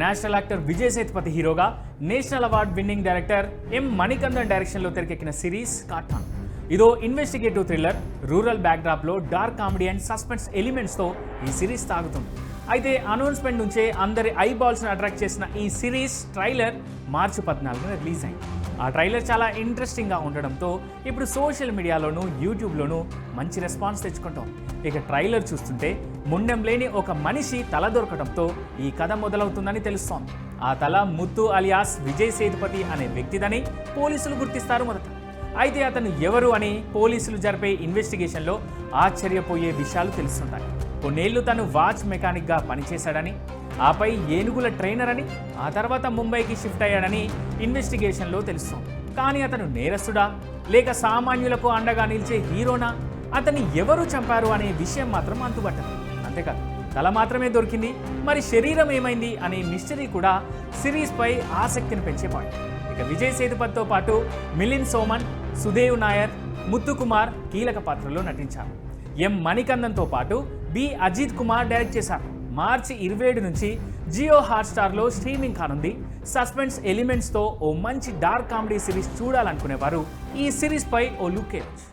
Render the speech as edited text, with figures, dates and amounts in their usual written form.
National actor Vijay Sethupathi హీరోగా national award winning director M Manikandan డైరెక్షన్లో తెరకెక్కిన సిరీస్ కాటాన్. ఇదో ఇన్వెస్టిగేటివ్ థ్రిల్లర్, రూరల్ బ్యాక్డ్రాప్లో డార్క్ కామెడీ అండ్ సస్పెన్స్ ఎలిమెంట్స్తో ఈ సిరీస్ సాగుతుంది. అయితే అనౌన్స్మెంట్ నుంచే అందరి ఐ బాల్స్ని అట్రాక్ట్ చేసిన ఈ సిరీస్ ట్రైలర్ మార్చి 14న రిలీజ్ అయింది. ఆ ట్రైలర్ చాలా ఇంట్రెస్టింగ్గా ఉండడంతో ఇప్పుడు సోషల్ మీడియాలోనూ యూట్యూబ్లోనూ మంచి రెస్పాన్స్ తెచ్చుకుంటాం. ఇక ట్రైలర్ చూస్తుంటే ముండెం లేని ఒక మనిషి తల దొరకడంతో ఈ కథ మొదలవుతుందని తెలుస్తోంది. ఆ తల ముత్తు అలియాస్ విజయ్ సేతుపతి అనే వ్యక్తిదని పోలీసులు గుర్తిస్తారు మొదట. అయితే అతను ఎవరు అని పోలీసులు జరిపే ఇన్వెస్టిగేషన్లో ఆశ్చర్యపోయే విషయాలు తెలుస్తుంటాయి. కొన్నేళ్లు తను వాచ్ మెకానిక్గా పనిచేశాడని, ఆపై ఏనుగుల ట్రైనర్ అని, ఆ తర్వాత ముంబైకి షిఫ్ట్ అయ్యాడని ఇన్వెస్టిగేషన్లో తెలుస్తోంది. కానీ అతను నేరస్తుడా లేక సామాన్యులకు అండగా నిలిచే హీరోనా, అతన్ని ఎవరు చంపారు అనే విషయం మాత్రం అంతుబట్టదు. అంతేకాదు తల మాత్రమే దొరికింది, మరి శరీరం ఏమైంది అనే మిస్టరీ కూడా సిరీస్పై ఆసక్తిని పెంచే పాయింట్. ఇక విజయ్ సేతుపతితో పాటు మిలింద్ సోమన్, సుదేవ్ నాయర్, ముత్తు కుమార్ కీలక పాత్రలో నటించారు. ఎం మణికందన్తో పాటు బి అజిత్ కుమార్ డైరెక్ట్ చేశారు. మార్చి 27 నుంచి జియో హాట్స్టార్లో స్ట్రీమింగ్ కానుంది. సస్పెన్స్ ఎలిమెంట్స్తో ఓ మంచి డార్క్ కామెడీ సిరీస్ చూడాలనుకునేవారు ఈ సిరీస్పై ఓ లుక్ వేయవచ్చు.